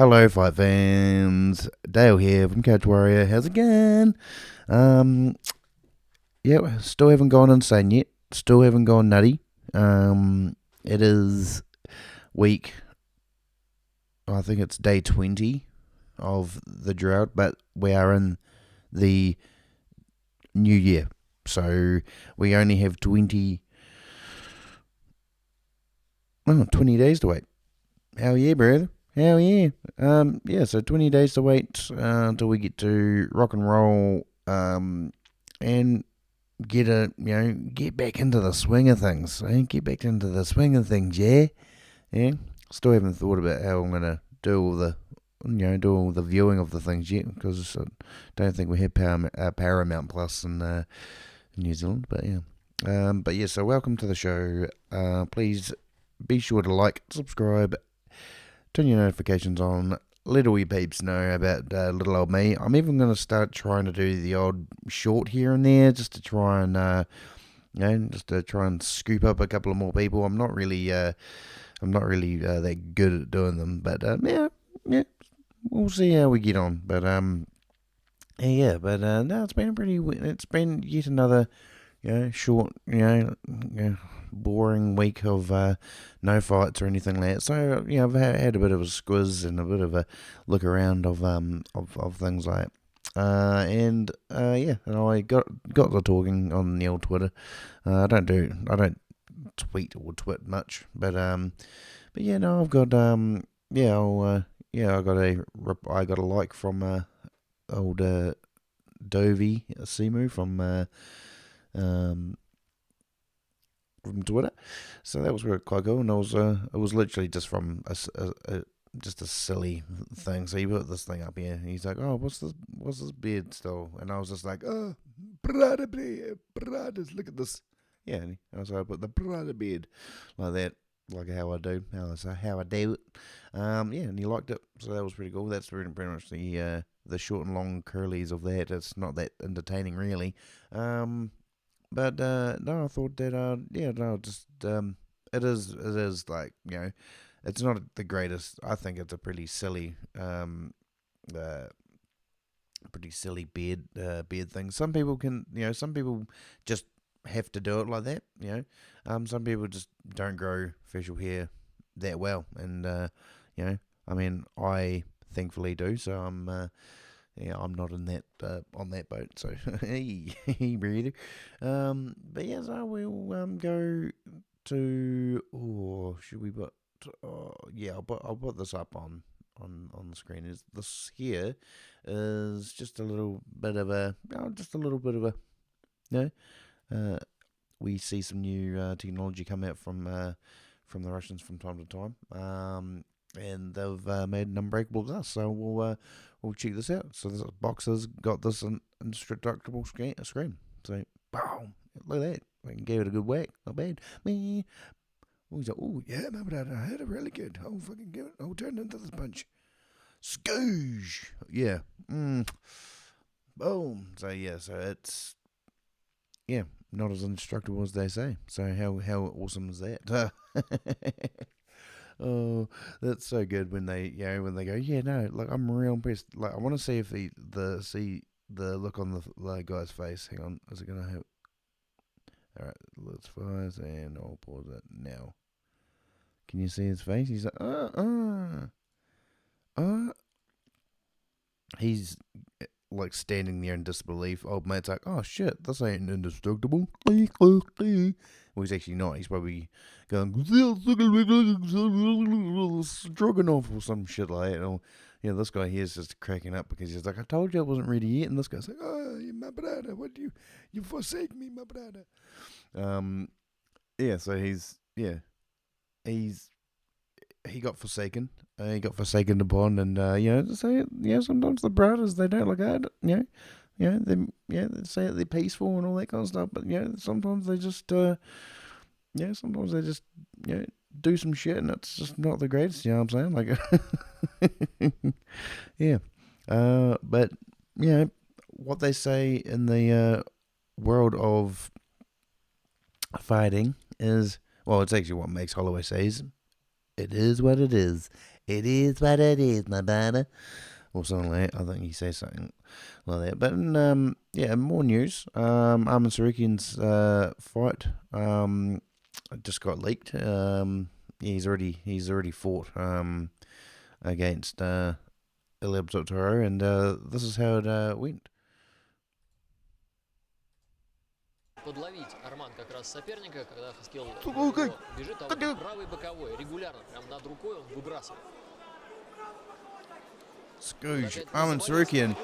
Hello, fight fans. Dale here from Couch Warrior. How's it going? Um, yeah, still haven't gone insane yet. Still haven't gone nutty. It is week. I think it's day 20 of the drought, but we are in the new year, so we only have 20 days to wait. Hell yeah, brother. Hell yeah. Yeah, so 20 days to wait until we get to rock and roll and get back into the swing of things. Get back into the swing of things, yeah? Yeah. Still haven't thought about how I'm going to do all the viewing of the things yet because I don't think we have Paramount Plus in New Zealand, but yeah. So welcome to the show. Please be sure to like, subscribe, turn your notifications on. Let all your peeps know about little old me. I'm even going to start trying to do the odd short here and there, just to try and scoop up a couple of more people. I'm not really that good at doing them, but yeah, we'll see how we get on. But no, it's been it's been yet another short, boring week of no fights or anything like that. So I've had a bit of a squiz and a bit of a look around of things like that. And I got the talking on the old Twitter. I don't tweet or twit much, but yeah, no, I've got I got a like from old Dovey Simu um from Twitter. So that was really quite cool, and it was literally just from just a silly thing. So he put this thing up here, and he's like, "Oh, what's this beard still?" And I was just like, "Oh, brother beard, brothers, look at this." Yeah, and I put the brother beard like that, like how I do, how I do it. Yeah, and he liked it, so that was pretty cool. That's pretty much the short and long curlies of that. It's not that entertaining, really. But no, I thought that just it is like it's not the greatest. I think it's a uh, pretty silly beard thing. Some people can some people just have to do it like that. Some people just don't grow facial hair that well, and I mean, I thankfully do. So I'm not in that on that boat. So hey, breather. But yes, I will go to. Oh, should we put? Oh, yeah, I'll put this up on the screen. Is this here is just a little bit of a you know we see some new technology come out from the Russians from time to time. And they've made an unbreakable glass. So we'll check this out. So this box has got this indestructible screen. So boom, look at that. I can give it a good whack. Not bad. Me. Oh, he's like, oh yeah, man, but I had it really good. I'll fucking give it. I'll turn into this punch. Scooge. Yeah. Boom. So yeah. So it's not as indestructible as they say. So how awesome is that? Oh, that's so good when they go, yeah, no, like I'm real impressed. Like I want to see if see the look on the guy's face. Hang on, is it gonna have? All right, let's pause and I'll pause it now. Can you see his face? He's like, uh. He's like standing there in disbelief. Old mate's like, oh shit, this ain't indestructible. Well, he's actually not. He's probably going Stroganoff or some shit like that. Or, this guy here is just cracking up because he's like, I told you I wasn't ready yet. And this guy's like, oh, my brother, what do you forsake me, my brother. So he got forsaken. He got forsaken upon, and sometimes the brothers they don't look at it. They say they're peaceful and all that kind of stuff, but sometimes they just do some shit, and it's just not the greatest. You know what I'm saying? Like, yeah. But what they say in the world of fighting is, well, it's actually what Max Holloway says. It is what it is. It is what it is, my brother. Or something like that. I think he says something like that. But yeah, more news. Armin Sarukian's fight just got leaked. Yeah, he's already fought against Ilya Toro, and this is how it went. Подловить Арман как раз соперника, когда хотел его бежит, а вот правый боковой регулярно, прям над рукой он выбрасывает. Scooge, Armin Sarukian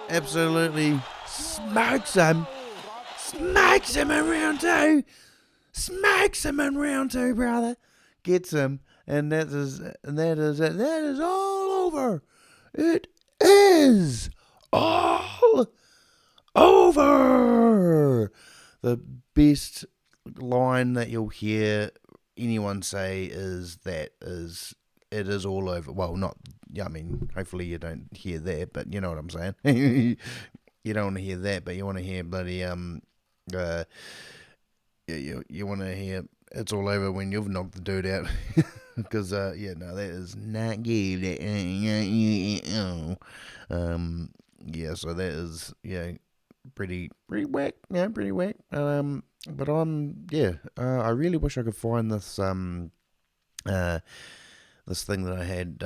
absolutely smokes him in round two, brother, gets him, and that is all over. It is all over. The best line that you'll hear anyone say is it is all over. Well, not. Yeah, I mean, hopefully you don't hear that, but you know what I'm saying. You don't want to hear that, but you want to hear bloody you want to hear it's all over when you've knocked the dude out, because yeah, no, that is not good. Yeah, so that is pretty whack, pretty whack. But I really wish I could find this thing that I had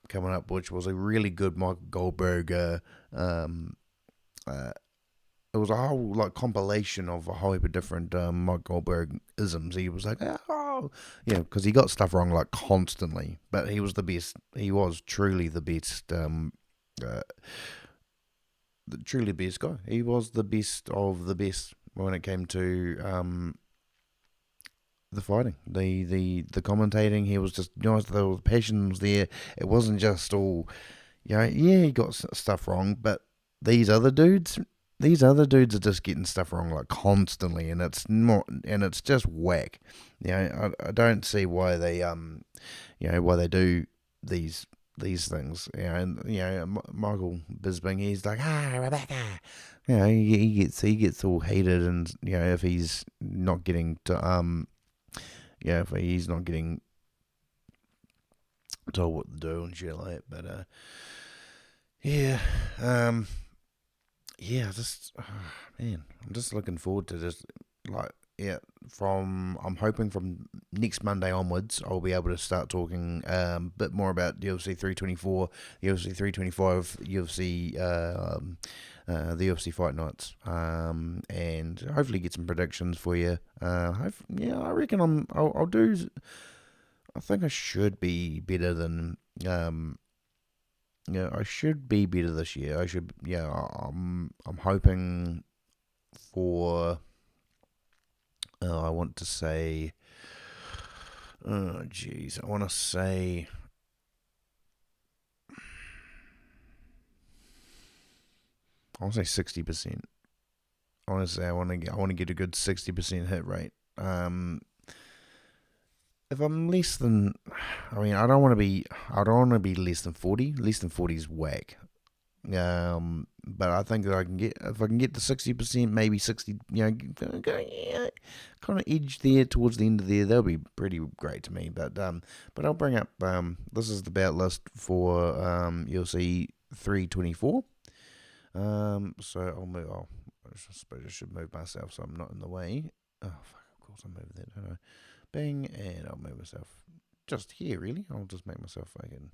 coming up, which was a really good Michael Goldberg. It was a whole compilation of a whole heap of different Mike Goldberg isms. He was like, oh, yeah, because he got stuff wrong constantly, but he was the best. He was truly the best. Truly the best guy. He was the best of the best when it came to the fighting, the commentating. He was just, the passion was there. It wasn't just all, yeah, he got stuff wrong, but these other dudes are just getting stuff wrong constantly, and it's just whack. I don't see why they why they do these things. And Michael Bisping, he's like, Rebecca. He gets all heated, and if he's not getting to if he's not getting told what to do and shit like that. But man, I'm just looking forward to this. I'm hoping from next Monday onwards, I'll be able to start talking a bit more about UFC 324, UFC 325, UFC, the UFC fight nights, and hopefully get some predictions for you. I reckon I'll do. I think I should be better than. I should be better this year. I should. Yeah, I'm hoping for. I want to say. Oh, jeez. I want to say. I want to say 60%. I want to say I want to get a good 60% hit rate. If I'm less than, I don't want to be less than 40. Less than 40 is whack. But I think that if I can get to 60%, maybe 60, kind of edge there towards the end of there, that'll be pretty great to me. But I'll bring up, this is the bout list for, UFC 324. So I suppose I should move myself so I'm not in the way. Oh, fuck, of course I moved that, don't I? Bang, and I'll move myself just here, really. I'll just make myself fucking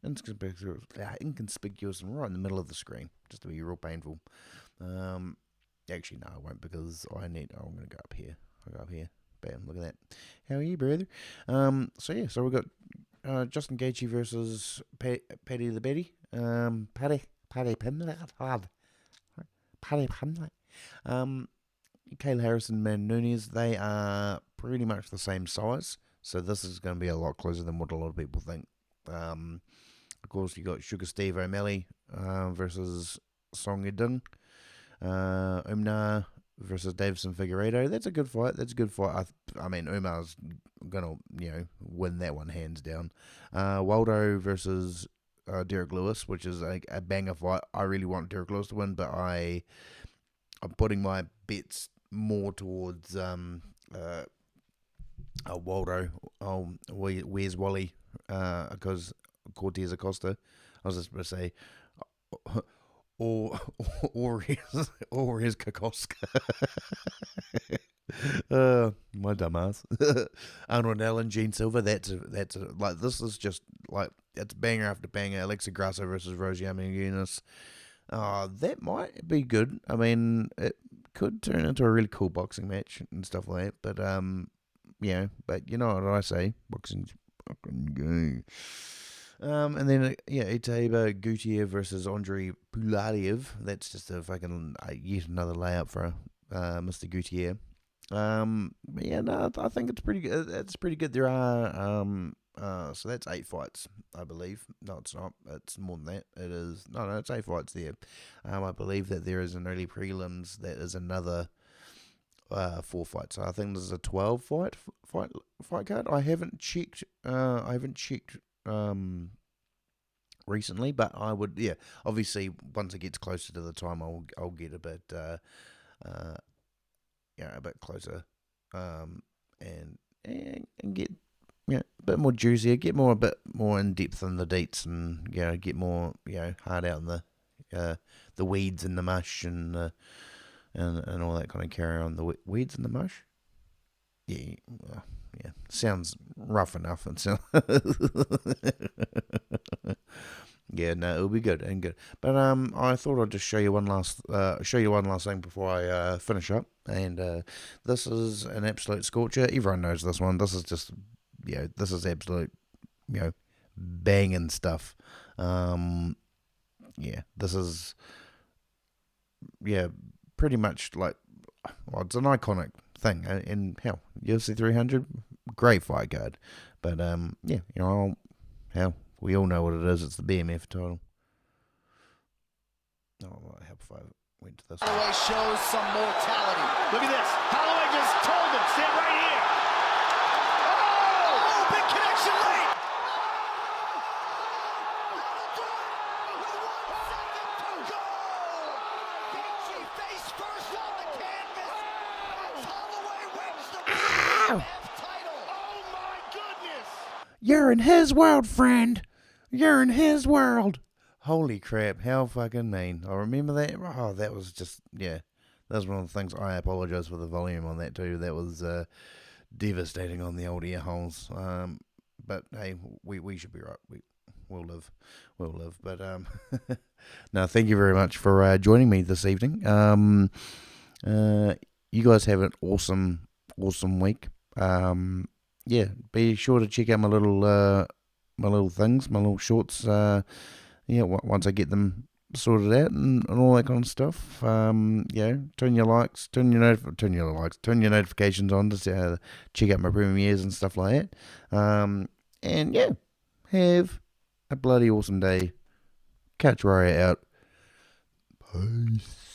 inconspicuous and right in the middle of the screen, just to be real painful. Actually, no, I won't, because I'm going to go up here. I'll go up here. Bam, look at that. How are you, brother? So we've got Justin Gaethje versus Paddy the Betty. Paddy Pimlet. Kayla Harrison, Man Nunes, they are pretty much the same size, so this is going to be a lot closer than what a lot of people think. Of course, you got Sugar Steve O'Malley versus Song Yadong. Umar versus Davison Figueiredo. That's a good fight. I mean, Umar's gonna win that one hands down. Waldo versus Derek Lewis, which is a banger fight. I really want Derek Lewis to win, but I'm putting my bets more towards Waldo. Where's Wally? Because Cortez Acosta. I was just going to say, or or his Kokoska. My dumbass. Arnold Allen, Gene Silver. Like this is just like it's banger after banger. Alexa Grasso versus Rosie Eunice. That might be good. I mean, it could turn into a really cool boxing match and stuff like that. But but you know what I say, boxing's fucking gay. And then Itaiba Gutierrez versus Andrei Puladiev. That's just a fucking yet another layup for Mr. Gutierrez. But yeah, no, I think it's pretty good. It's pretty good. There are so that's 8 fights, I believe. No, it's not. It's more than that. It is no, it's 8 fights there. I believe that there is an early prelims that is another 4 fights. So I think this is a 12 fight card. I haven't checked. I haven't checked recently, but I would. Yeah, obviously once it gets closer to the time, I'll get a bit a bit closer, and get a bit more juicier, get more a bit more in depth in the deets, and get more hard out in the weeds and the mush and all that kind of carry on. The weeds and the mush. Yeah, yeah, sounds rough enough. It sounds yeah, no, it'll be good and good. But I thought I'd just show you one last thing before I finish up. And this is an absolute scorcher. Everyone knows this one. This is just this is absolute banging stuff. Um, this is pretty much like it's an iconic thing. And hell, UFC 300, great fight card. But hell, we all know what it is. It's the BMF title. Oh, well, help if I went to this. Holloway shows some mortality. Look at this. Holloway just told him, stand right here. Oh, big connection late. Face first on the canvas. Holloway wins the BMF title. Oh my goodness. You're in his world, friend. You're in his world. Holy crap, how fucking mean. I remember that. Oh, that was just, that was one of the things. I apologise for the volume on that too. That was devastating on the old ear holes. But hey, we should be right. We'll live. We'll live. But no, thank you very much for joining me this evening. You guys have an awesome week. Be sure to check out my little things, my little shorts. Once I get them sorted out and all that kind of stuff. Turn your notifications on to check out my premieres and stuff like that. Have a bloody awesome day. Catch Raya out. Peace.